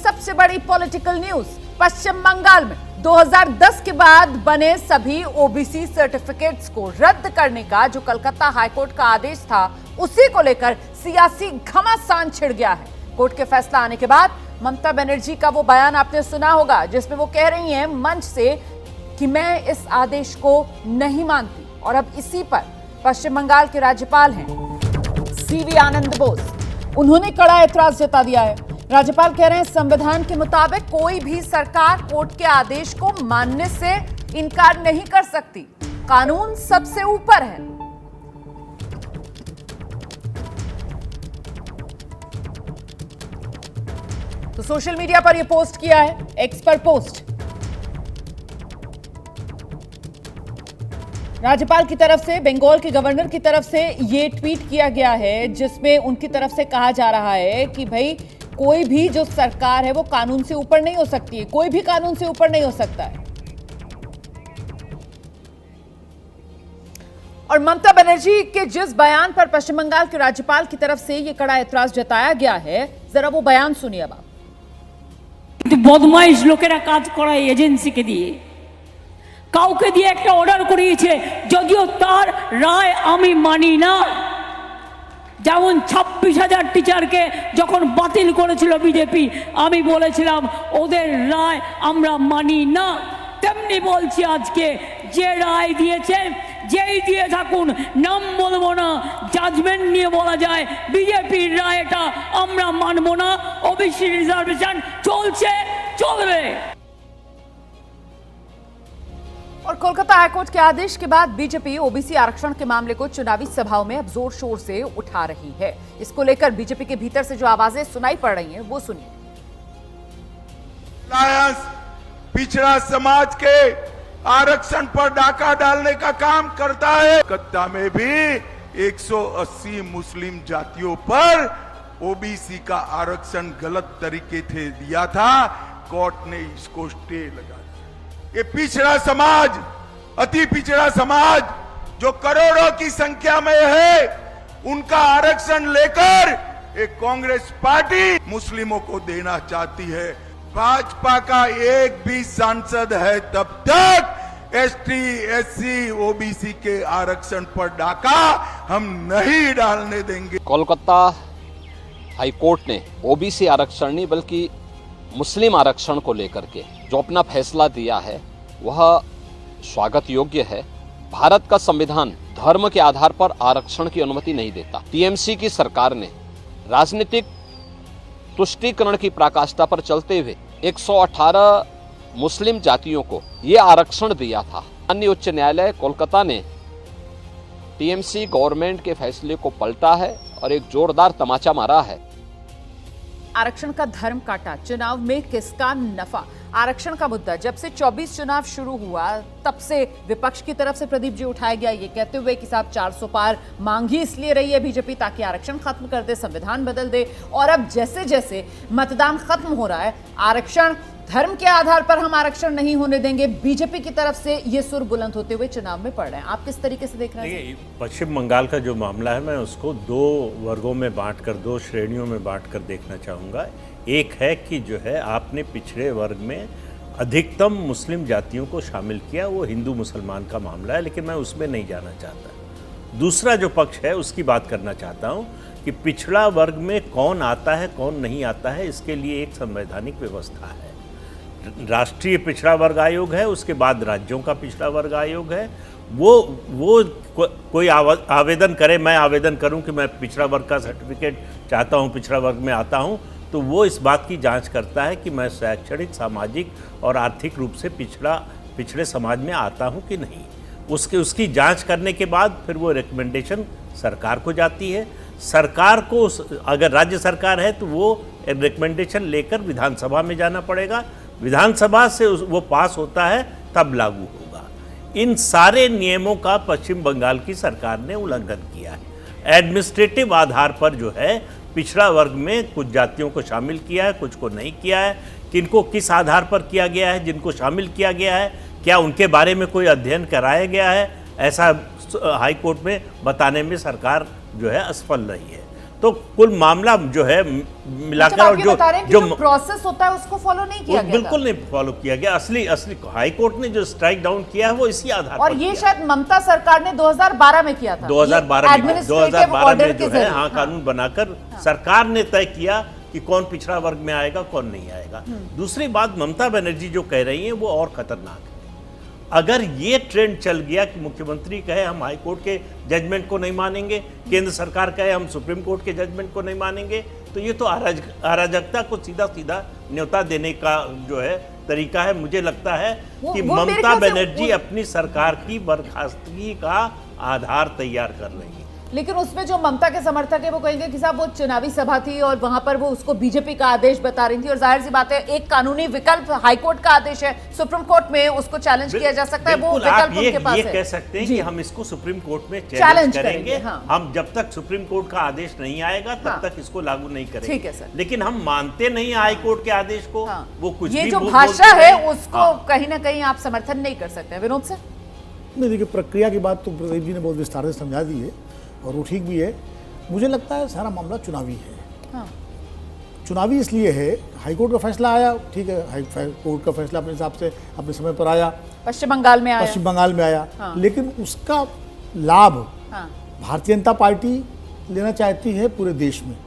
सबसे बड़ी political news, पश्चिम बंगाल में 2010 के बाद बने सभी ओबीसी सर्टिफिकेट्स को रद्द करने का जो कलकत्ता हाईकोर्ट का आदेश था, उसी को लेकर सियासी घमासान छिड़ गया है। कोर्ट के फैसला आने के बाद ममता बनर्जी का वो बयान आपने सुना होगा, जिसमें वो कह रही हैं मंच से कि मैं इस आदेश को नहीं मानती। और अब इसी पर पश्चिम बंगाल के राज्यपाल हैं सीवी आनंद बोस, उन्होंने कड़ा ऐतराज जता दिया है। राज्यपाल कह रहे हैं संविधान के मुताबिक कोई भी सरकार कोर्ट के आदेश को मानने से इनकार नहीं कर सकती, कानून सबसे ऊपर है। तो सोशल मीडिया पर यह पोस्ट किया है, एक्स पर पोस्ट राज्यपाल की तरफ से, बंगाल के गवर्नर की तरफ से यह ट्वीट किया गया है, जिसमें उनकी तरफ से कहा जा रहा है कि भाई कोई भी जो सरकार है वो कानून से ऊपर नहीं हो सकती है, कोई भी कानून से ऊपर नहीं हो सकता है। और ममता बनर्जी के जिस बयान पर पश्चिम बंगाल के राज्यपाल की तरफ से यह कड़ा ऐतराज जताया गया है, जरा वो बयान सुनिए अब आप। বদমাইশ লোকেরা কাজ করায় এজেন্সিকে দিয়ে, কাউকে দিয়ে একটা অর্ডার করিয়েছে, যদিও তার রায় আমি মানি না। যেমন 26,000 টিচারকে যখন বাতিল করেছিল বিজেপি, আমি বলেছিলাম ওদের রায় আমরা মানি না। তেমনি বলছি আজকে যে রায় দিয়েছে, যেই দিয়ে থাকুন, নাম বলবো না, জাজমেন্ট নিয়ে বলা যায় বিজেপির রায়টা আমরা মানবো না। ওবিসি রিজার্ভেশন চলছে, চলবে। और कोलकाता हाईकोर्ट के आदेश के बाद बीजेपी ओबीसी आरक्षण के मामले को चुनावी सभाओं में अब जोर शोर से उठा रही है। इसको लेकर बीजेपी के भीतर से जो आवाजें सुनाई पड़ रही हैं, वो सुनिए। पिछड़ा समाज के आरक्षण पर डाका डालने का काम करता है। कलकत्ता में भी 180 मुस्लिम जातियों पर ओबीसी का आरक्षण गलत तरीके से दिया था, कोर्ट ने इसको स्टे लगा दिया। ये पिछड़ा समाज, अति पिछड़ा समाज जो करोड़ों की संख्या में है, उनका आरक्षण लेकर एक कांग्रेस पार्टी मुस्लिमों को देना चाहती है। भाजपा का एक भी सांसद है तब तक एसटी, एससी, ओबीसी के आरक्षण पर डाका हम नहीं डालने देंगे। कोलकाता हाईकोर्ट ने ओबीसी आरक्षण नहीं बल्कि मुस्लिम आरक्षण को लेकर के जो अपना फैसला दिया है वह स्वागत योग्य है। भारत का संविधान धर्म के आधार पर आरक्षण की अनुमति नहीं देता। टीएमसी की सरकार ने राजनीतिक तुष्टीकरण की पराकाष्ठा पर चलते हुए 118 मुस्लिम जातियों को यह आरक्षण दिया था। माननीय उच्च न्यायालय कोलकाता ने टीएमसी गवर्नमेंट के फैसले को पलटा है और एक जोरदार तमाचा मारा है। आरक्षण का धर्म काटा, चुनाव में किसका नफा। आरक्षण का मुद्दा जब से 24 चुनाव शुरू हुआ तब से विपक्ष की तरफ से प्रदीप जी उठाया गया, ये कहते हुए कि साहब 400 पार मांग ही इसलिए रही है बीजेपी ताकि आरक्षण खत्म कर दे, संविधान बदल दे। और अब जैसे जैसे मतदान खत्म हो रहा है, आरक्षण धर्म के आधार पर हम आरक्षण नहीं होने देंगे, बीजेपी की तरफ से ये सुर बुलंद होते हुए चुनाव में पड़ रहे हैं। आप किस तरीके से देख रहे हैं? पश्चिम बंगाल का जो मामला है, मैं उसको दो वर्गों में बांटकर, दो श्रेणियों में बांटकर देखना चाहूँगा। एक है कि जो है आपने पिछड़े वर्ग में अधिकतम मुस्लिम जातियों को शामिल किया, वो हिंदू मुसलमान का मामला है, लेकिन मैं उसमें नहीं जाना चाहता। दूसरा जो पक्ष है उसकी बात करना चाहता हूँ कि पिछड़ा वर्ग में कौन आता है कौन नहीं आता है, इसके लिए एक संवैधानिक व्यवस्था है। राष्ट्रीय पिछड़ा वर्ग आयोग है, उसके बाद राज्यों का पिछड़ा वर्ग आयोग है। वो कोई आवेदन करे, मैं आवेदन करूं कि मैं पिछड़ा वर्ग का सर्टिफिकेट चाहता हूं, पिछड़ा वर्ग में आता हूं, तो वो इस बात की जांच करता है कि मैं शैक्षणिक, सामाजिक और आर्थिक रूप से पिछड़े समाज में आता हूं कि नहीं। उसकी जांच करने के बाद फिर वो रिकमेंडेशन सरकार को जाती है। सरकार को, अगर राज्य सरकार है तो वो रिकमेंडेशन लेकर विधानसभा में जाना पड़ेगा, विधानसभा से वो पास होता है तब लागू होगा। इन सारे नियमों का पश्चिम बंगाल की सरकार ने उल्लंघन किया है। एडमिनिस्ट्रेटिव आधार पर जो है पिछड़ा वर्ग में कुछ जातियों को शामिल किया है, कुछ को नहीं किया है। किनको किस आधार पर किया गया है, जिनको शामिल किया गया है, क्या उनके बारे में कोई अध्ययन कराया गया है, ऐसा हाई कोर्ट में बताने में सरकार जो है असफल रही है। तो कुल मामला जो है मिलाकर और जो प्रोसेस होता है उसको फॉलो नहीं किया गया, बिल्कुल नहीं फॉलो किया गया। असली हाई कोर्ट ने जो स्ट्राइक डाउन किया है वो इसी आधार और पर ये शायद ममता सरकार ने 2012 में किया था। 2012 में जो है हाँ, कानून बनाकर सरकार ने तय किया कि कौन पिछड़ा वर्ग में आएगा कौन नहीं आएगा। दूसरी बात, ममता बनर्जी जो कह रही हैं वो और खतरनाक है। अगर ये ट्रेंड चल गया कि मुख्यमंत्री कहे हम हाई कोर्ट के जजमेंट को नहीं मानेंगे, केंद्र सरकार कहे हम सुप्रीम कोर्ट के जजमेंट को नहीं मानेंगे, तो ये तो अराजकता को सीधा सीधा न्योता देने का जो है तरीका है। मुझे लगता है कि ममता बनर्जी अपनी सरकार की बर्खास्तगी का आधार तैयार कर रही है। लेकिन उसमें जो ममता के समर्थक है वो कहेंगे कि साहब वो चुनावी सभा थी और वहां पर वो उसको बीजेपी का आदेश बता रही थी, और जाहिर सी बात है एक कानूनी विकल्प हाईकोर्ट का आदेश है, सुप्रीम कोर्ट में उसको चैलेंज किया जा सकता है, वो विकल्प उनके पास है। ये कह सकते हैं कि हम इसको सुप्रीम कोर्ट में चैलेंज करेंगे। हाँ। हम जब तक सुप्रीम कोर्ट का आदेश नहीं आएगा तब तक इसको लागू नहीं करेंगे। ठीक है सर। लेकिन हम मानते नहीं हाई कोर्ट के आदेश को। वो कुछ ये भी जो भाषा है उसको कहीं ना कहीं आप समर्थन नहीं कर सकते। विनोद सर, नहीं, देखिए प्रक्रिया की बात तो प्रदीप जी ने बहुत विस्तार से समझा दी है और वो ठीक भी है। मुझे लगता है सारा मामला चुनावी है। हाँ। चुनावी इसलिए है, हाईकोर्ट का फैसला आया, ठीक है, हाईकोर्ट का फैसला अपने हिसाब से अपने समय पर आया, पश्चिम बंगाल में आया, हाँ। लेकिन उसका लाभ हाँ। भारतीय जनता पार्टी लेना चाहती है पूरे देश में,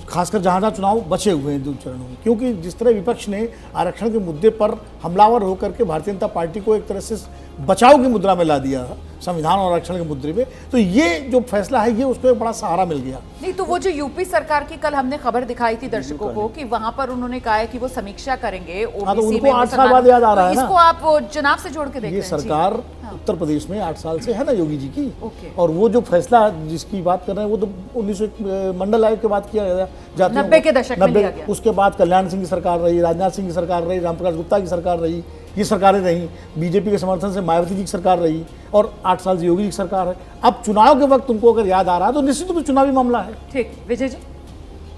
खासकर जहाँ जहाँ चुनाव बचे हुए हैं 2 चरणों में। क्योंकि जिस तरह विपक्ष ने आरक्षण के मुद्दे पर हमलावर होकर के भारतीय जनता पार्टी को एक तरह से बचाव की मुद्रा में ला दिया संविधान और आरक्षण के मुद्दे में, तो ये जो फैसला है ये उसको एक बड़ा सहारा मिल गया। नहीं तो वो जो यूपी सरकार की कल हमने खबर दिखाई थी दर्शकों को कि वहां पर उन्होंने कहा है कि वो समीक्षा करेंगे ओबीसी में, 8 साल बाद याद आ रहा है ना, इसको आप चुनाव से जोड़ के देखते हैं। ये सरकार उत्तर प्रदेश में 8 साल से है ना योगी जी की, ओके। और वो जो फैसला जिसकी बात कर रहे हैं वो तो 1900 मंडल आयोग के बाद किया गया, 90 के दशक में लिया गया। उसके बाद कल्याण सिंह की सरकार रही, राजनाथ सिंह की सरकार रही, रामप्रकाश गुप्ता की सरकार रही, ये सरकारें रही, बीजेपी के समर्थन से मायावती जी की सरकार रही, और 8 साल से योगी जी की सरकार है। अब चुनाव के वक्त तुमको अगर याद आ रहा है तो निश्चित रूप से चुनावी मामला है। ठीक, विजय जी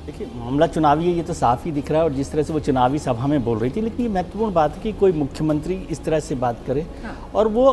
देखिए मामला चुनावी है, ये तो साफ ही दिख रहा है, और जिस तरह से वो चुनावी सभा में बोल रही थी। लेकिन ये महत्वपूर्ण बात है कि कोई मुख्यमंत्री इस तरह से बात करे, और वो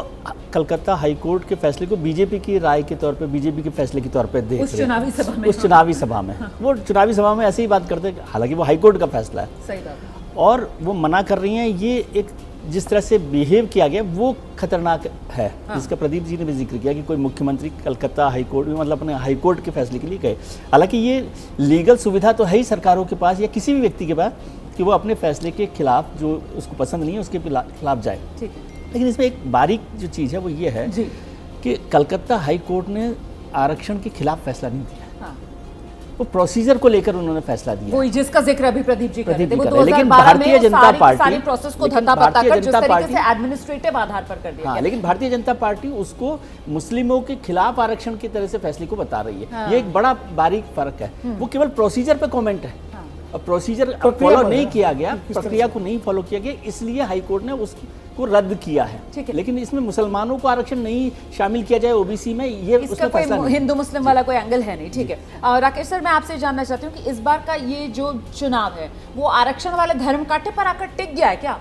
कलकत्ता हाई कोर्ट के फैसले को बीजेपी की राय के तौर पे, बीजेपी के फैसले के तौर पे देख उस चुनावी सभा में वो चुनावी सभा में ऐसे ही बात करते हैं, हालांकि वो हाई कोर्ट का फैसला है। सही बात है। और वो मना कर रही हैं। ये एक जिस तरह से बिहेव किया गया वो खतरनाक है, जिसका प्रदीप जी ने भी जिक्र किया कि कोई मुख्यमंत्री कलकत्ता हाई कोर्ट में, मतलब अपने हाई कोर्ट के फैसले के लिए गए। हालांकि ये लीगल सुविधा तो है ही सरकारों के पास या किसी भी व्यक्ति के पास कि वो अपने फैसले के खिलाफ, जो उसको पसंद नहीं है उसके खिलाफ जाए। ठीक है। लेकिन इसमें एक बारीक जो चीज़ है वो ये है कि कलकत्ता हाई कोर्ट ने आरक्षण के खिलाफ फैसला नहीं दिया, वो प्रोसीजर को लेकर उन्होंने फैसला दिया, वही जिसका जिक्र अभी प्रदीप जी कर रहे थे। वो लेकिन 2012 भारतीय जनता पार्टी सारी प्रोसेस को धंधा बताकर जिस तरीके से एडमिनिस्ट्रेटिव आधार पर कर दिया। हाँ, लेकिन भारतीय जनता पार्टी उसको मुस्लिमों के खिलाफ आरक्षण की तरह से फैसले को बता रही है। ये एक बड़ा बारीक फर्क है। वो केवल प्रोसीजर पे कमेंट है, और प्रोसीजर फॉलो नहीं किया गया, प्रक्रिया को नहीं फॉलो किया गया, इसलिए हाईकोर्ट ने उसको रद्द किया है। लेकिन इसमें मुसलमानों को आरक्षण नहीं शामिल किया जाए ओबीसी में, ये इसका कोई हिंदू मुस्लिम वाला कोई एंगल है नहीं। ठीक है। राकेश सर, मैं आपसे जानना चाहती हूँ कि इस बार का ये जो चुनाव है वो आरक्षण वाले धर्म कांटे पर आकर टिक गया है क्या?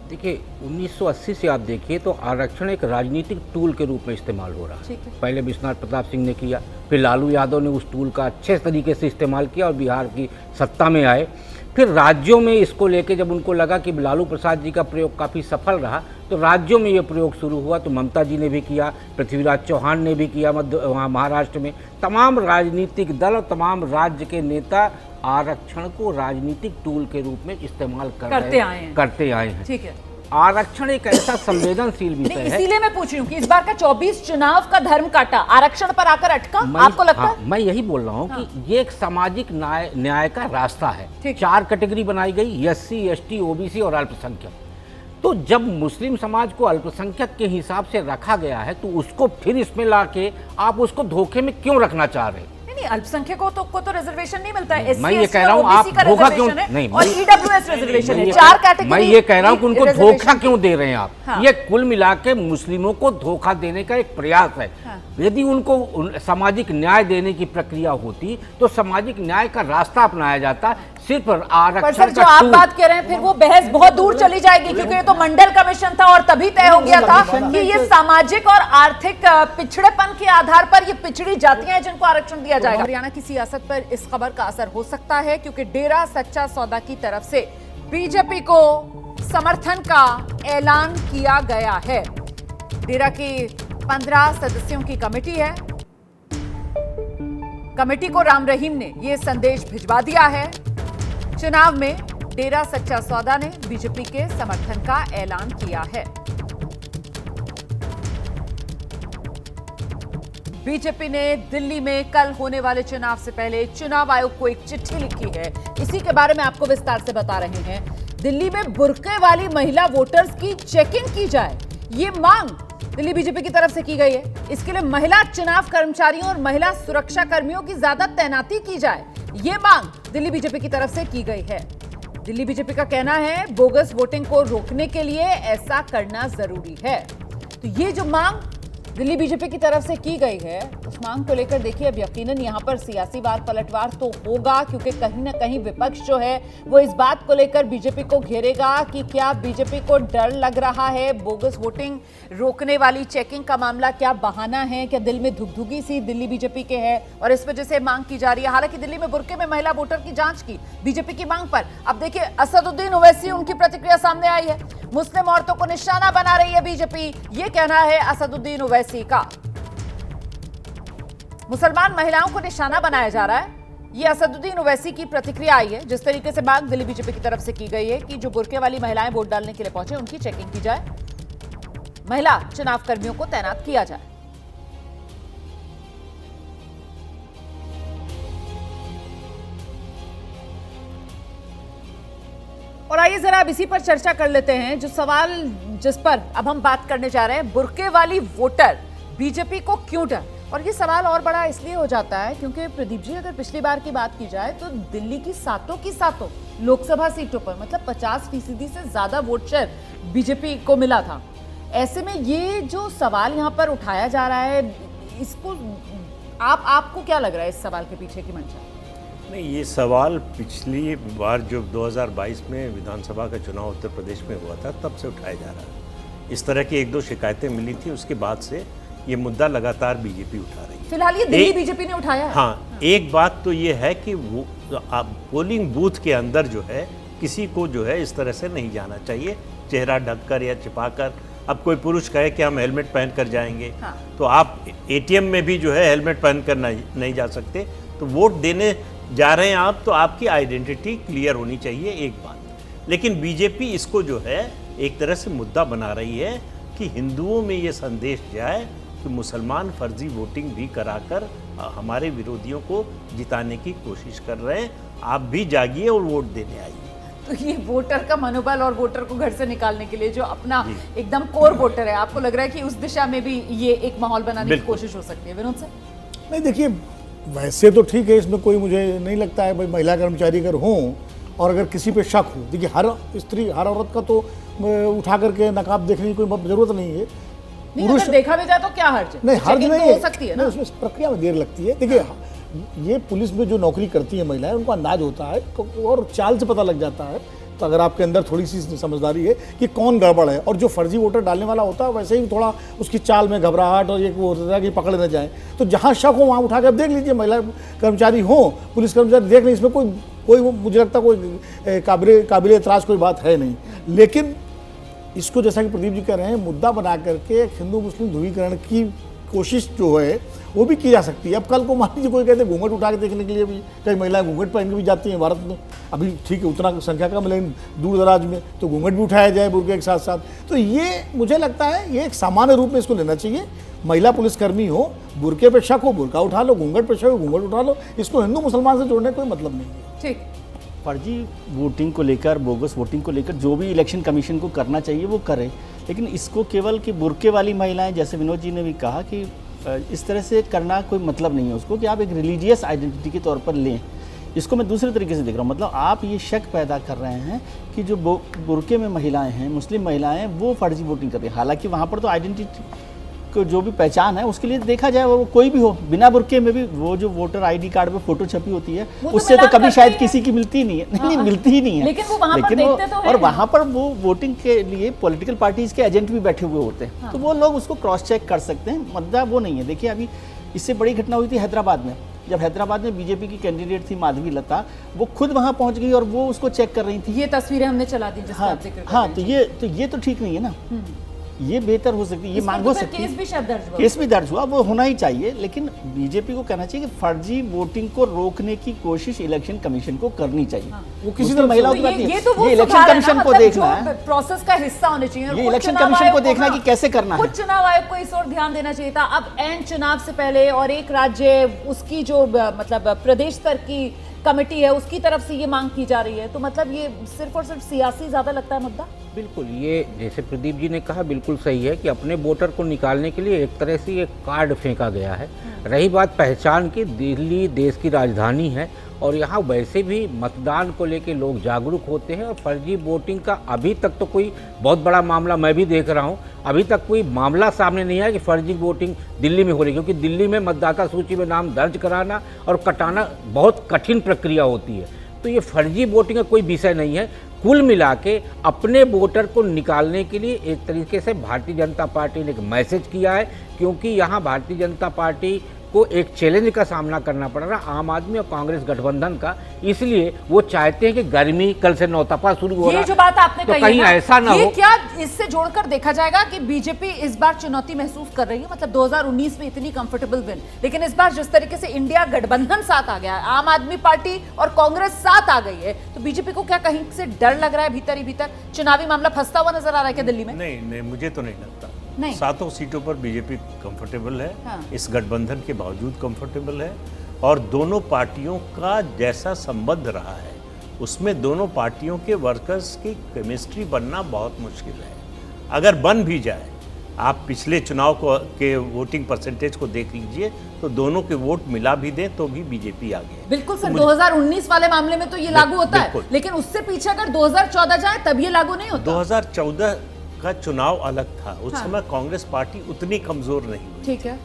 देखिए 1980 से आप देखिए तो आरक्षण एक राजनीतिक टूल के रूप में इस्तेमाल हो रहा है। पहले विश्वनाथ प्रताप सिंह ने किया, फिर लालू यादव ने उस टूल का अच्छे तरीके से इस्तेमाल किया और बिहार की सत्ता में आए। फिर राज्यों में इसको लेके जब उनको लगा कि लालू प्रसाद जी का प्रयोग काफ़ी सफल रहा तो राज्यों में ये प्रयोग शुरू हुआ। तो ममता जी ने भी किया, पृथ्वीराज चौहान ने भी किया, वहाँ महाराष्ट्र में तमाम राजनीतिक दल और तमाम राज्य के नेता आरक्षण को राजनीतिक टूल के रूप में इस्तेमाल करते आए हैं। ठीक है। आरक्षण एक ऐसा संवेदनशील विषय है, इसीलिए मैं पूछ रही हूँ कि इस बार का 24 चुनाव का धर्म काटा आरक्षण पर आकर अटका, आपको लगता है? मैं यही बोल रहा हूँ कि ये एक सामाजिक न्याय का रास्ता है। 4 कैटेगरी बनाई गई, एससी, एसटी, ओबीसी और अल्पसंख्यक। तो जब मुस्लिम समाज को अल्पसंख्यक के हिसाब से रखा गया है तो उसको फिर इसमें लाके आप उसको धोखे में क्यों रखना चाह रहे हैं? अल्पसंख्यकों को तो रिजर्वेशन नहीं मिलता है। मैं ये कह रहा हूँ आप धोखा क्यों नहीं, और ईडब्ल्यूएस रिजर्वेशन है, 4 कैटेगरी। मैं ये कह रहा हूँ कि उनको धोखा क्यों दे रहे हैं आप? ये कुल मिला के मुस्लिमों को धोखा देने का एक प्रयास है। यदि उनको सामाजिक न्याय देने की प्रक्रिया होती तो सामाजिक न्याय का रास्ता अपनाया जाता, सिर्फ पर आरक्षण सर जो का आप tool- बात कह रहे हैं फिर वो बहस बहुत दूर चली जाएगी, क्योंकि ये तो मंडल कमीशन था और तभी तय हो गया था कि ये सामाजिक और आर्थिक पिछड़ेपन के आधार पर ये पिछड़ी जातियां हैं जिनको आरक्षण दिया जाएगा। हरियाणा की सियासत पर इस खबर का असर हो सकता है, क्योंकि डेरा सच्चा सौदा की तरफ से बीजेपी को समर्थन का ऐलान किया गया है। डेरा की 15 सदस्यों की कमेटी है। कमेटी को राम रहीम ने यह संदेश भिजवा दिया है। चुनाव में डेरा सच्चा सौदा ने बीजेपी के समर्थन का ऐलान किया है। बीजेपी ने दिल्ली में कल होने वाले चुनाव से पहले चुनाव आयोग को एक चिट्ठी लिखी है। इसी के बारे में आपको विस्तार से बता रहे हैं। दिल्ली में बुर्के वाली महिला वोटर्स की चेकिंग की जाए, ये मांग दिल्ली बीजेपी की तरफ से की गई है। इसके लिए महिला चुनाव कर्मचारियों और महिला सुरक्षा कर्मियों की ज्यादा तैनाती की जाए, ये मांग दिल्ली बीजेपी की तरफ से की गई है। दिल्ली बीजेपी का कहना है बोगस वोटिंग को रोकने के लिए ऐसा करना जरूरी है। तो ये जो मांग दिल्ली बीजेपी की तरफ से की गई है, उस मांग को लेकर देखिए अब यकीनन यहां पर सियासी वार पलटवार तो होगा, क्योंकि कहीं ना कहीं विपक्ष जो है वो इस बात को लेकर बीजेपी को घेरेगा कि क्या बीजेपी को डर लग रहा है, बोगस वोटिंग रोकने वाली चेकिंग का मामला क्या बहाना है, क्या दिल में धुकधुकी सी दिल्ली बीजेपी के है और इस वजह से मांग की जा रही है। हालांकि दिल्ली में बुर्के में महिला वोटर की जांच की बीजेपी की मांग पर अब देखिए असदुद्दीन ओवैसी, उनकी प्रतिक्रिया सामने आई है। मुस्लिम औरतों को निशाना बना रही है बीजेपी, ये कहना है असदुद्दीन ओवैसी का। मुसलमान महिलाओं को निशाना बनाया जा रहा है, ये असदुद्दीन ओवैसी की प्रतिक्रिया आई है। जिस तरीके से मांग दिल्ली बीजेपी की तरफ से की गई है कि जो बुर्के वाली महिलाएं वोट डालने के लिए पहुंचे उनकी चेकिंग की जाए, महिला चुनाव कर्मियों को तैनात किया जाए। और आइए जरा अब इसी पर चर्चा कर लेते हैं। जो सवाल जिस पर अब हम बात करने जा रहे हैं, बुर्के वाली वोटर बीजेपी को क्यों डर? और ये सवाल और बड़ा इसलिए हो जाता है क्योंकि प्रदीप जी, अगर पिछली बार की बात की जाए तो दिल्ली की सातों की सातों लोकसभा सीटों पर मतलब 50% से ज्यादा वोट शेयर बीजेपी को मिला था। ऐसे में ये जो सवाल यहाँ पर उठाया जा रहा है, इसको आपको क्या लग रहा है इस सवाल के पीछे की मंशा? नहीं, ये सवाल पिछली बार जो 2022 में विधानसभा का चुनाव उत्तर प्रदेश में हुआ था तब से उठाया जा रहा है। इस तरह की 1-2 शिकायतें मिली थी, उसके बाद से ये मुद्दा लगातार बीजेपी उठा रही है। फिलहाल ये दिल्ली बीजेपी ने उठाया है। हाँ, एक बात तो ये है कि वो पोलिंग बूथ के अंदर जो है किसी को जो है इस तरह से नहीं जाना चाहिए, चेहरा ढककर या छिपाकर। अब कोई पुरुष कहे कि हम हेलमेट पहन कर जाएंगे, हाँ। तो आप एटीएम में भी जो है हेलमेट पहन कर नहीं जा सकते। तो वोट देने जा रहे हैं आप, तो आपकी आइडेंटिटी क्लियर होनी चाहिए, एक बात। लेकिन बीजेपी इसको जो है एक तरह से मुद्दा बना रही है कि हिंदुओं में ये संदेश जाए कि मुसलमान फर्जी वोटिंग भी कराकर हमारे विरोधियों को जिताने की कोशिश कर रहे हैं, आप भी जागिए और वोट देने आइए। तो ये वोटर का मनोबल और वोटर को घर से निकालने के लिए जो अपना एकदम कोर वोटर है, आपको लग रहा है कि उस दिशा में भी ये एक माहौल बनाने की कोशिश हो सकती है? विनोद सर, नहीं देखिए, वैसे तो ठीक है, इसमें कोई मुझे नहीं लगता है भाई महिला कर्मचारी अगर हों और अगर किसी पे शक हो, देखिए हर स्त्री हर औरत का तो उठा करके नकाब देखने की कोई जरूरत नहीं है। पुरुष देखा भी जाए तो क्या हर्ज है? नहीं, हर्ज नहीं तो हो सकती है ना, उसमें प्रक्रिया में देर लगती है। देखिए ये पुलिस में जो नौकरी करती है महिलाएं, उनको अंदाज होता है और चाल से पता लग जाता है। तो अगर आपके अंदर थोड़ी सी समझदारी है कि कौन गड़बड़ है, और जो फर्जी वोटर डालने वाला होता है वैसे ही थोड़ा उसकी चाल में घबराहट और ये वो होता है कि पकड़े न जाए, तो जहाँ शक हो वहाँ उठा कर देख लीजिए। महिला कर्मचारी हो, पुलिस कर्मचारी देख लें, इसमें कोई मुझे लगता कोई काबिल एतराज़ कोई बात है नहीं। लेकिन इसको जैसा कि प्रदीप जी कह रहे हैं, मुद्दा बना करके हिंदू मुस्लिम ध्रुवीकरण की कोशिश जो है वो भी की जा सकती है। अब कल को मान लीजिए कोई कहते हैं घूंघट उठा के देखने के लिए भी कई महिलाएं घूंघट पहन के भी जाती हैं भारत में। अभी ठीक है उतना संख्या कम, लेकिन दूर दराज में तो घूंघट भी उठाया जाए बुर्के के साथ साथ। तो ये मुझे लगता है ये एक सामान्य रूप में इसको लेना चाहिए। महिला पुलिसकर्मी हो, बुर्के पे शक हो बुर्का उठा लो, घूंघट पे शक हो घूंघट उठा लो, इसको हिंदू मुसलमान से जोड़ने का कोई मतलब नहीं है। ठीक, फर्जी वोटिंग को लेकर, बोगस वोटिंग को लेकर जो भी इलेक्शन कमीशन को करना चाहिए वो करे, लेकिन इसको केवल कि बुर्के वाली महिलाएं, जैसे विनोद जी ने भी कहा कि इस तरह से करना कोई मतलब नहीं है उसको, कि आप एक रिलीजियस आइडेंटिटी के तौर पर लें। इसको मैं दूसरे तरीके से देख रहा हूँ, मतलब आप ये शक पैदा कर रहे हैं कि जो बुर्के में महिलाएं हैं, मुस्लिम महिलाएं, वो फर्जी वोटिंग कर रही हैं। हालांकि वहाँ पर तो आइडेंटिटी को जो भी पहचान है उसके लिए देखा जाए, वो कोई भी हो, बिना बुर्के में भी वो जो वोटर आईडी कार्ड पे फोटो छपी होती है उससे तो कभी शायद किसी की मिलती नहीं है, नहीं मिलती ही नहीं है। लेकिन वो वहां पर देखते तो और वहां पर वो वोटिंग के लिए पॉलिटिकल पार्टीज के एजेंट भी बैठे हुए होते हैं, तो वो लोग उसको क्रॉस चेक कर सकते हैं, मुद्दा वो नहीं है। देखिए अभी इससे बड़ी घटना हुई थी हैदराबाद में, जब हैदराबाद में बीजेपी की कैंडिडेट थी माधवी लता, वो खुद वहां पहुंच गई और वो उसको चेक कर रही थी। ये तस्वीरें हमने चला दी जिसका आप जिक्र कर रहे हाँ, हैं। तो ये तो ठीक नहीं है ना, ये बेहतर हो सकती है, ये मांग हो सकती है। केस भी शायद दर्ज हुआ, केस भी दर्ज हुआ, वो होना ही चाहिए, लेकिन बीजेपी को कहना चाहिए कि फर्जी वोटिंग को रोकने की कोशिश इलेक्शन कमीशन को करनी चाहिए। वो किसी तरह महिलाओं की बात नहीं है, ये इलेक्शन कमीशन को देखना है, प्रोसेस का हिस्सा होने चाहिए। ये इलेक्शन कमीशन को देखना है कि कैसे करना है। कुछ चुनाव आयोग को इस ओर ध्यान देना चाहिए था। अब एंड चुनाव से पहले और एक राज्य उसकी जो मतलब प्रदेश स्तर की कमेटी है उसकी तरफ से ये मांग की जा रही है, तो मतलब ये सिर्फ और सिर्फ सियासी ज्यादा लगता है मुद्दा। बिल्कुल, ये जैसे प्रदीप जी ने कहा बिल्कुल सही है कि अपने वोटर को निकालने के लिए एक तरह से ये कार्ड फेंका गया है। रही बात पहचान की, दिल्ली देश की राजधानी है और यहाँ वैसे भी मतदान को लेके लोग जागरूक होते हैं और फर्जी वोटिंग का अभी तक तो कोई बहुत बड़ा मामला मैं भी देख रहा हूँ, अभी तक कोई मामला सामने नहीं आया कि फर्जी वोटिंग दिल्ली में हो रही है, क्योंकि दिल्ली में मतदाता सूची में नाम दर्ज कराना और कटाना बहुत कठिन प्रक्रिया होती है। तो ये फर्जी वोटिंग का कोई विषय नहीं है। कुल मिला के अपने वोटर को निकालने के लिए एक तरीके से भारतीय जनता पार्टी ने एक मैसेज किया है, क्योंकि यहाँ भारतीय जनता पार्टी को एक चैलेंज का सामना करना पड़ रहा है आम आदमी और कांग्रेस गठबंधन का, इसलिए वो चाहते हैं कि गर्मी कल से नौतपा शुरू हो रहा है, ये जो बात आपने तो कही कहीं है ऐसा ना ये हो। क्या इससे जोड़कर देखा जाएगा कि बीजेपी इस बार चुनौती महसूस कर रही है? मतलब 2019 में इतनी कंफर्टेबल विन, लेकिन इस बार जिस तरीके से इंडिया गठबंधन साथ आ गया है, आम आदमी पार्टी और कांग्रेस साथ आ गई है, तो बीजेपी को क्या कहीं से डर लग रहा है भीतर ही भीतर? चुनावी मामला फंसता हुआ नजर आ रहा है क्या दिल्ली में? नहीं, मुझे तो नहीं लगता। नहीं। 7 सीटों पर बीजेपी कंफर्टेबल है, हाँ। इस गठबंधन के बावजूद कंफर्टेबल है, और दोनों पार्टियों का जैसा संबंध रहा है उसमें दोनों पार्टियों के वर्कर्स की केमिस्ट्री बनना बहुत मुश्किल है। अगर बन भी जाए, आप पिछले चुनाव के वोटिंग परसेंटेज को देख लीजिए, तो दोनों के वोट मिला भी दें तो भी बीजेपी आगे है। बिल्कुल सर, 2019 वाले मामले में तो ये लागू होता है, लेकिन उससे पीछे अगर 2014 जाए तब ये लागू नहीं होता। 2014 का चुनाव अलग था, उस समय कांग्रेस पार्टी उतनी कमजोर नहीं हुई। ठीक है।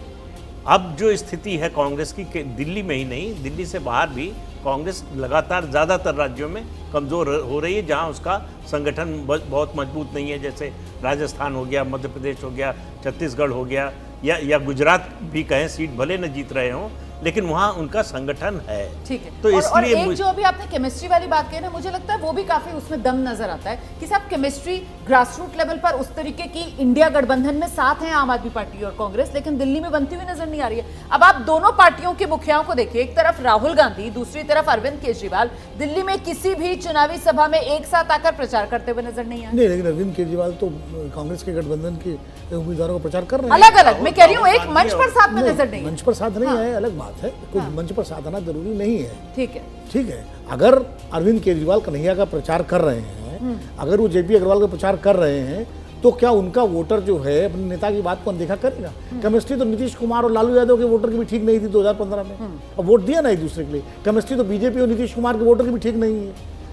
अब जो स्थिति है कांग्रेस की, दिल्ली में ही नहीं, दिल्ली से बाहर भी कांग्रेस लगातार ज़्यादातर राज्यों में कमज़ोर हो रही है, जहां उसका संगठन बहुत मजबूत नहीं है, जैसे राजस्थान हो गया, मध्य प्रदेश हो गया, छत्तीसगढ़ हो गया, या गुजरात भी कहें, सीट भले न जीत रहे हों लेकिन वहाँ उनका संगठन है। ठीक है। तो इसलिए और एक जो अभी आपने केमिस्ट्री वाली बात कही ना, मुझे लगता है वो भी काफी उसमें दम नजर आता है कि साहब केमिस्ट्री ग्रासरूट लेवल पर उस तरीके की इंडिया गठबंधन में साथ है आम आदमी पार्टी और कांग्रेस, लेकिन दिल्ली में बनती हुई नजर नहीं आ रही है। अब आप दोनों पार्टियों के मुखियाओं को देखिए, एक तरफ राहुल गांधी, दूसरी तरफ अरविंद केजरीवाल, दिल्ली में किसी भी चुनावी सभा में एक साथ आकर प्रचार करते हुए नजर नहीं आए। नहीं, लेकिन अरविंद केजरीवाल तो कांग्रेस के गठबंधन के उम्मीदवारों का प्रचार कर रहे हैं। अलग अलग, मैं कह रही हूँ एक मंच पर साथ में नजर नहीं है। मंच पर साथ नहीं है, अलग बात है, कोई मंच पर साथ आना जरूरी नहीं है। ठीक है, ठीक है। अगर अरविंद केजरीवाल कन्हैया का प्रचार कर रहे हैं, अगर वो जेपी अग्रवाल का प्रचार कर रहे हैं, तो क्या उनका वोटर जो है अपने नेता की बात को अनदेखा करेगा? केमिस्ट्री तो नीतीश कुमार और लालू यादव के वोटर की भी ठीक नहीं थी 2015 में, अब वोट दिया ना एक दूसरे के लिए। केमिस्ट्री तो बीजेपी और नीतीश कुमार के वोटर की भी ठीक नहीं है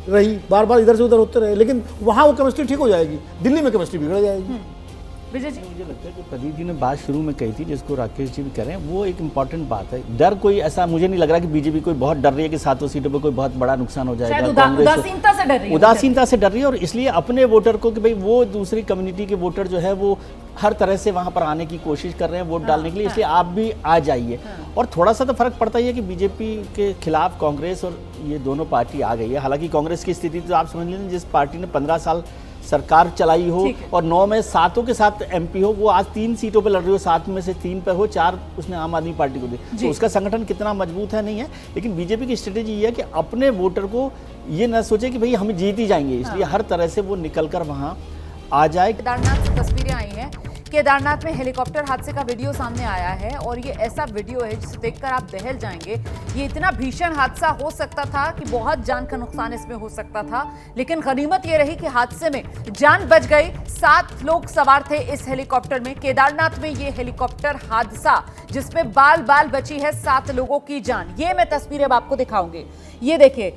रही, बार बार इधर से उधर होते रहे, लेकिन वहां वो केमिस्ट्री ठीक हो जाएगी, दिल्ली में केमिस्ट्री बिगड़ जाएगी। विजय जी, मुझे लगता है जो प्रदीप जी ने बात शुरू में कही थी, जिसको राकेश जी भी कह रहे हैं, वो एक इम्पॉर्टेंट बात है। डर कोई ऐसा मुझे नहीं लग रहा कि बीजेपी कोई बहुत डर रही है कि 7 सीटों पर कोई बहुत बड़ा नुकसान हो जाएगा। उदासीनता से डर रही है, उदासीनता से डर रही है, और इसलिए अपने वोटर को कि भाई वो दूसरी कम्युनिटी के वोटर जो है वो हर तरह से वहां पर आने की कोशिश कर रहे हैं वोट डालने के लिए, इसलिए आप भी आ जाइए। और थोड़ा सा तो फर्क पड़ता ही है कि बीजेपी के खिलाफ कांग्रेस और ये दोनों पार्टी आ गई है। हालांकि कांग्रेस की स्थिति तो आप समझ लें, जिस पार्टी ने 15 साल सरकार चलाई हो और 9 में 7 के साथ एमपी हो, वो आज 3 सीटों पे लड़ रही हो, 7 में से 3 पर हो, 4 उसने आम आदमी पार्टी को दी, तो उसका संगठन कितना मजबूत है नहीं है। लेकिन बीजेपी की स्ट्रेटेजी ये है कि अपने वोटर को ये न सोचे कि भाई हम जीत ही जाएंगे, इसलिए हर तरह से वो निकल कर वहाँ आ जाए। केदारनाथ से तस्वीरें आई हैं, केदारनाथ में हेलीकॉप्टर हादसे का वीडियो सामने आया है और ये ऐसा वीडियो है जिसे देखकर आप दहल जाएंगे। ये इतना भीषण हादसा हो सकता था कि बहुत जान का नुकसान इसमें हो सकता था, लेकिन गनीमत ये रही कि हादसे में जान बच गई। 7 लोग सवार थे इस हेलीकॉप्टर में। केदारनाथ में ये हेलीकॉप्टर हादसा जिसमें बाल बाल बची है 7 लोगों की जान। ये मैं तस्वीरें अब आपको दिखाऊंगी। ये देखिए,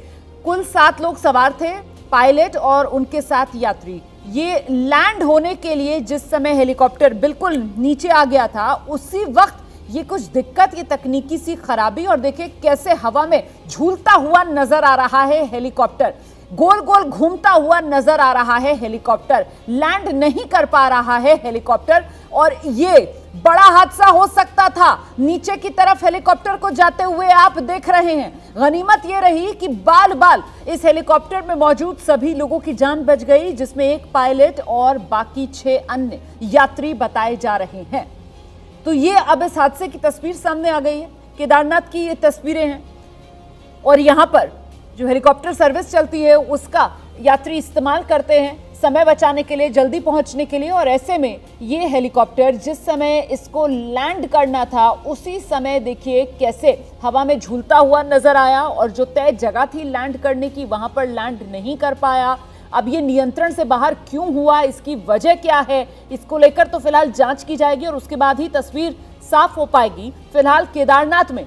कुल 7 लोग सवार थे, पायलट और उनके साथ यात्री। ये लैंड होने के लिए जिस समय हेलीकॉप्टर बिल्कुल नीचे आ गया था, उसी वक्त ये कुछ दिक्कत, ये तकनीकी सी खराबी, और देखिए कैसे हवा में झूलता हुआ नजर आ रहा है हेलीकॉप्टर, गोल गोल घूमता हुआ नजर आ रहा है हेलीकॉप्टर, लैंड नहीं कर पा रहा है हेलीकॉप्टर। और ये बड़ा हादसा हो सकता था। नीचे की तरफ हेलीकॉप्टर को जाते हुए आप देख रहे हैं। गनीमत ये रही कि बाल बाल इस हेलीकॉप्टर में मौजूद सभी लोगों की जान बच गई, जिसमें एक पायलट और बाकी 6 अन्य यात्री बताए जा रहे हैं। तो ये अब इस हादसे की तस्वीर सामने आ गई है। केदारनाथ की ये तस्वीरें हैं और यहां पर जो हेलीकॉप्टर सर्विस चलती है उसका यात्री इस्तेमाल करते हैं समय बचाने के लिए, जल्दी पहुंचने के लिए। और ऐसे में ये हेलीकॉप्टर जिस समय इसको लैंड करना था, उसी समय देखिए कैसे हवा में झूलता हुआ नजर आया, और जो तय जगह थी लैंड करने की, वहां पर लैंड नहीं कर पाया। अब ये नियंत्रण से बाहर क्यों हुआ, इसकी वजह क्या है, इसको लेकर तो फिलहाल जांच की जाएगी और उसके बाद ही तस्वीर साफ हो पाएगी। फिलहाल केदारनाथ में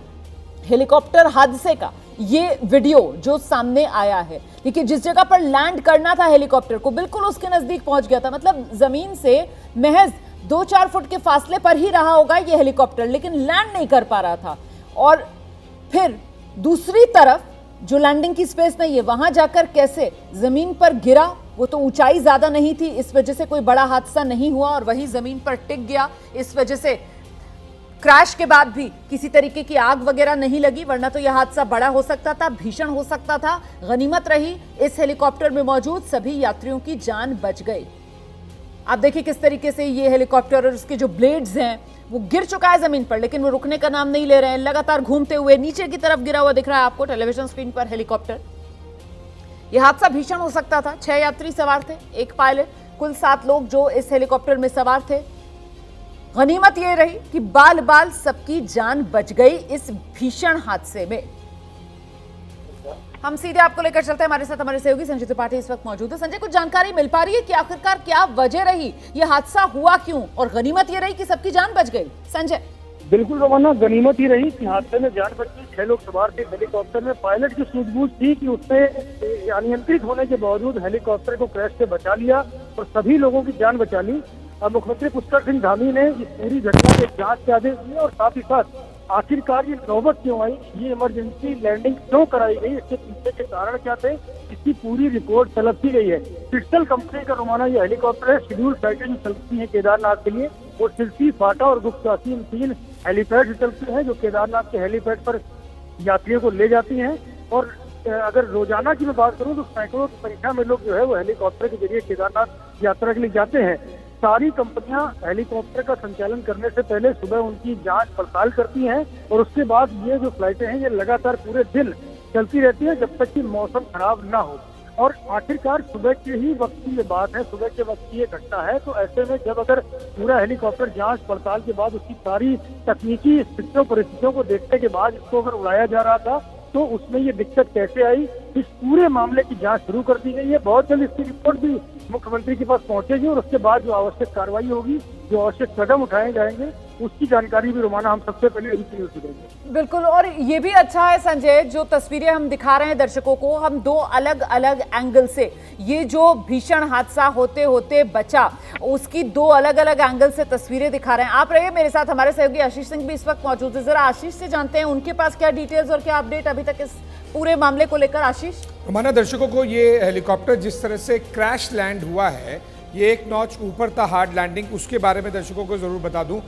हेलीकॉप्टर हादसे का ये वीडियो जो सामने आया है, देखिए जिस जगह पर लैंड करना था हेलीकॉप्टर को, बिल्कुल उसके नजदीक पहुंच गया था। मतलब जमीन से महज 2-4 फुट के फासले पर ही रहा होगा ये हेलीकॉप्टर, लेकिन लैंड नहीं कर पा रहा था। और फिर दूसरी तरफ जो लैंडिंग की स्पेस नहीं है, वहां जाकर कैसे जमीन पर गिरा, वो तो ऊंचाई ज्यादा नहीं थी, इस वजह से कोई बड़ा हादसा नहीं हुआ और वही जमीन पर टिक गया। इस वजह से क्रैश के बाद भी किसी तरीके की आग वगैरह नहीं लगी, वरना तो यह हादसा बड़ा हो सकता था, भीषण हो सकता था। गनीमत रही इस हेलीकॉप्टर में मौजूद सभी यात्रियों की जान बच गई। आप देखिए किस तरीके से ये हेलीकॉप्टर और उसके जो ब्लेड्स हैं वो गिर चुका है जमीन पर, लेकिन वो रुकने का नाम नहीं ले रहे हैं, लगातार घूमते हुए नीचे की तरफ गिरा हुआ दिख रहा है आपको टेलीविजन स्क्रीन पर हेलीकॉप्टर। यह हादसा भीषण हो सकता था। 6 यात्री सवार थे, एक पायलट, कुल 7 लोग जो इस हेलीकॉप्टर में सवार थे। गनीमत यह रही कि बाल बाल सबकी जान बच गई इस भीषण हादसे में। हम सीधे आपको लेकर चलते हैं, हमारे साथ हमारे सहयोगी संजय त्रिपाठी इस वक्त मौजूद है। संजय, कुछ जानकारी मिल पा रही है कि आखिरकार क्या वजह रही, यह हादसा हुआ क्यों, और गनीमत ये रही कि सबकी जान बच गई? संजय। बिल्कुल रोमाना, गनीमत ही रही कि हादसे में जान बच गई। 6 लोग सवार थे हेलीकॉप्टर में। पायलट की सूझबूझ थी कि उसने अनियंत्रित होने के बावजूद हेलीकॉप्टर को क्रैश से बचा लिया और सभी लोगों की जान बचा ली। मुख्यमंत्री पुष्कर सिंह धामी ने इस पूरी घटना के जांच के आदेश दिए और साथ ही साथ आखिरकार ये नौबत क्यों आई, ये इमरजेंसी लैंडिंग क्यों कराई गई, इसके पीछे के कारण क्या थे, इसकी पूरी रिपोर्ट तलब की गई है। क्रिस्टल कंपनी का रोमाना ये हेलीकॉप्टर है। शेड्यूल फ्लाइटें जो चलती हैं केदारनाथ के लिए, वो सिरसी, फाटा और गुप्तकाशी, इन 3 हेलीपैड से चलती हैं, जो केदारनाथ के हेलीपैड पर यात्रियों को ले जाती हैं। और अगर रोजाना की मैं बात करूं तो सैकड़ों की संख्या में लोग जो है वो हेलीकॉप्टर के जरिए केदारनाथ यात्रा के लिए जाते हैं। सारी कंपनियां हेलीकॉप्टर का संचालन करने से पहले सुबह उनकी जांच पड़ताल करती हैं और उसके बाद ये जो फ्लाइटें हैं ये लगातार पूरे दिन चलती रहती है जब तक कि मौसम खराब ना हो। और आखिरकार सुबह के ही वक्त की ये बात है, सुबह के वक्त की ये घटना है। तो ऐसे में जब अगर पूरा हेलीकॉप्टर जांच पड़ताल के बाद उसकी सारी तकनीकी स्थितियों परिस्थितियों को देखने के बाद इसको अगर उड़ाया जा रहा था, तो उसमें ये दिक्कत कैसे आई, इस पूरे मामले की जांच शुरू कर दी गई है। बहुत जल्द इसकी रिपोर्ट भी मुख्यमंत्री के पास पहुंचेगी और उसके बाद जो आवश्यक कार्रवाई होगी, जो आवश्यक कदम उठाए जाएंगे, उसकी जानकारी भी रोमाना हम सबसे पहले न्यूज देंगे। बिल्कुल, और ये भी अच्छा है संजय, जो तस्वीरें हम दिखा रहे हैं दर्शकों को, हम 2 अलग अलग एंगल से ये जो भीषण हादसा होते होते बचा, उसकी 2 अलग अलग एंगल से तस्वीरें दिखा रहे हैं। आप रहिए मेरे साथ, हमारे सहयोगी आशीष सिंह भी इस वक्त मौजूद है। जरा आशीष से जानते हैं उनके पास क्या डिटेल्स और क्या अपडेट अभी तक इस पूरे मामले को लेकर। आशीष। हमारा दर्शकों को ये हेलीकॉप्टर जिस तरह से क्रैश लैंड हुआ है, ये एक नॉच ऊपर था हार्ड लैंडिंग, उसके बारे में दर्शकों को ज़रूर बता दूं।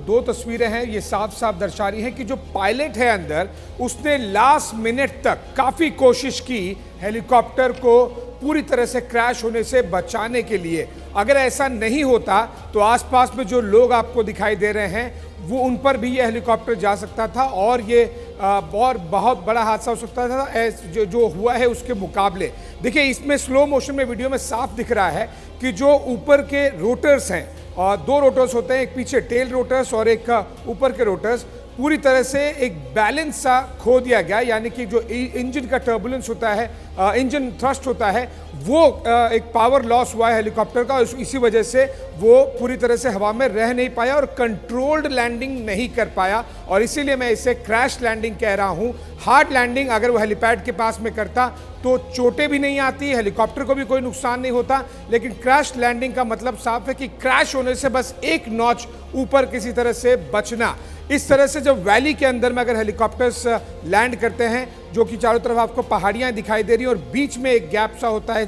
दो तस्वीरें हैं, ये साफ साफ दर्शा रही हैं कि जो पायलट है अंदर, उसने लास्ट मिनट तक काफ़ी कोशिश की हेलीकॉप्टर को पूरी तरह से क्रैश होने से बचाने के लिए। अगर ऐसा नहीं होता तो आसपास में जो लोग आपको दिखाई दे रहे हैं वो उन पर भी ये हेलीकॉप्टर जा सकता था और ये बहुत बड़ा हादसा हो सकता था जो हुआ है उसके मुकाबले। देखिए, इसमें स्लो मोशन में वीडियो में साफ दिख रहा है कि जो ऊपर के रोटर्स हैं, और 2 रोटर्स होते हैं, एक पीछे टेल रोटर्स और एक ऊपर के रोटर्स, पूरी तरह से एक बैलेंस सा खो दिया गया। यानी कि जो इंजन का टर्बुलेंस होता है इंजन थ्रस्ट होता है वो एक पावर लॉस हुआ है हेलीकॉप्टर का, इसी वजह से वो पूरी तरह से हवा में रह नहीं पाया और कंट्रोल्ड लैंडिंग नहीं कर पाया, और इसीलिए मैं इसे क्रैश लैंडिंग कह रहा हूं। हार्ड लैंडिंग अगर वो हेलीपैड के पास में करता तो चोटें भी नहीं आती, हेलीकॉप्टर को भी कोई नुकसान नहीं होता, लेकिन क्रैश लैंडिंग का मतलब साफ है कि क्रैश होने से बस एक नॉच ऊपर किसी तरह से बचना। इस तरह से जब वैली के अंदर में अगर हेलीकॉप्टर्स लैंड करते हैं, जो कि चारों तरफ आपको पहाड़ियां दिखाई दे रही हैं और बीच में एक गैप सा होता है,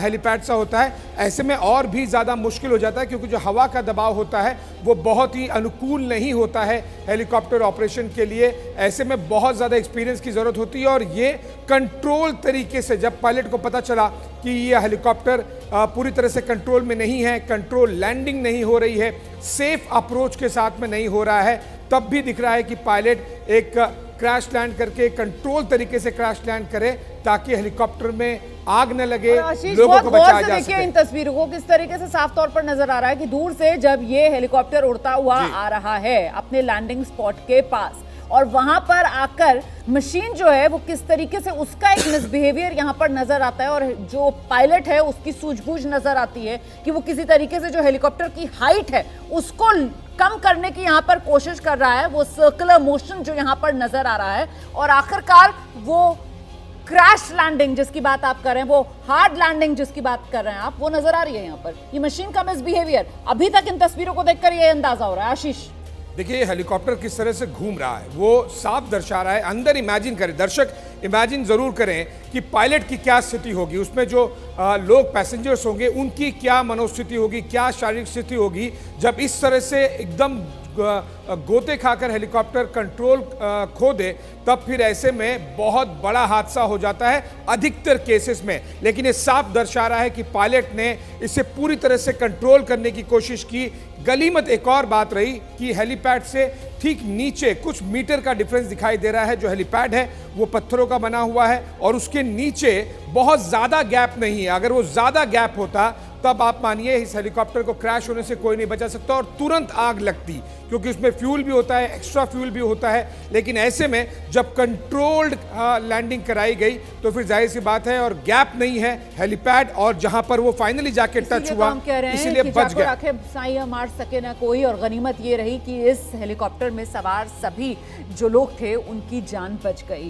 हेलीपैड सा होता है, ऐसे में और भी ज़्यादा मुश्किल हो जाता है, क्योंकि जो हवा का दबाव होता है वो बहुत ही अनुकूल नहीं होता है हेलीकॉप्टर ऑपरेशन के लिए। ऐसे में बहुत ज़्यादा एक्सपीरियंस की ज़रूरत होती है, और ये कंट्रोल तरीके से जब पायलट को पता चला कि ये हेलीकॉप्टर पूरी तरह से कंट्रोल में नहीं है, कंट्रोल लैंडिंग नहीं हो रही है, सेफ अप्रोच के साथ में नहीं हो रहा है, तब भी दिख रहा है कि पायलट एक क्रैश लैंड करके कंट्रोल तरीके से क्रैश लैंड करे ताकि हेलीकॉप्टर में आग न लगे, लोगों को बचाया जा सके। इन तस्वीरों को किस तरीके से साफ तौर पर नजर आ रहा है कि दूर से जब ये हेलीकॉप्टर उड़ता हुआ आ रहा है अपने लैंडिंग स्पॉट के पास, और वहां पर आकर मशीन जो है वो किस तरीके से उसका एक मिसबिहेवियर यहां पर नजर आता है, और जो पायलट है उसकी सूझबूझ नजर आती है कि वो किसी तरीके से जो हेलीकॉप्टर की हाइट है उसको कम करने की यहां पर कोशिश कर रहा है। वो सर्कुलर मोशन जो यहां पर नजर आ रहा है, और आखिरकार वो क्रैश लैंडिंग जिसकी बात आप कर रहे हैं, वो हार्ड लैंडिंग जिसकी बात कर रहे हैं आप, वो नजर आ रही है यहां पर। ये मशीन का मिसबिहेवियर अभी तक इन तस्वीरों को देखकर ये अंदाजा हो रहा है। आशीष, देखिए हेलीकॉप्टर किस तरह से घूम रहा है वो साफ दर्शा रहा है। अंदर इमेजिन करें, दर्शक इमेजिन जरूर करें कि पायलट की क्या स्थिति होगी, उसमें जो लोग पैसेंजर्स होंगे उनकी क्या मनोस्थिति होगी, क्या शारीरिक स्थिति होगी जब इस तरह से एकदम गोते खाकर हेलीकॉप्टर कंट्रोल खो दे। तब फिर ऐसे में बहुत बड़ा हादसा हो जाता है अधिकतर केसेस में। लेकिन ये साफ दर्शा रहा है कि पायलट ने इसे पूरी तरह से कंट्रोल करने की कोशिश की। गलीमत एक और बात रही कि हेलीपैड से ठीक नीचे कुछ मीटर का डिफरेंस दिखाई दे रहा है। जो हेलीपैड है वो पत्थरों का बना हुआ है और उसके नीचे बहुत ज़्यादा गैप नहीं है। अगर वो ज़्यादा गैप होता तब आप मानिए इस हेलीकॉप्टर को क्रैश होने से कोई नहीं बचा सकता और तुरंत आग लगती, क्योंकि उसमें फ्यूल भी होता है, एक्स्ट्रा फ्यूल भी होता है। लेकिन ऐसे में जब कंट्रोल्ड लैंडिंग कराई गई तो फिर जाहिर सी बात है, और गैप नहीं है हेलीपैड और जहां पर वो फाइनली जाके टच हुआ, इसलिए बच गया। मार सके ना कोई, और गनीमत ये रही कि इस हेलीकॉप्टर में सवार सभी जो लोग थे उनकी जान बच गई।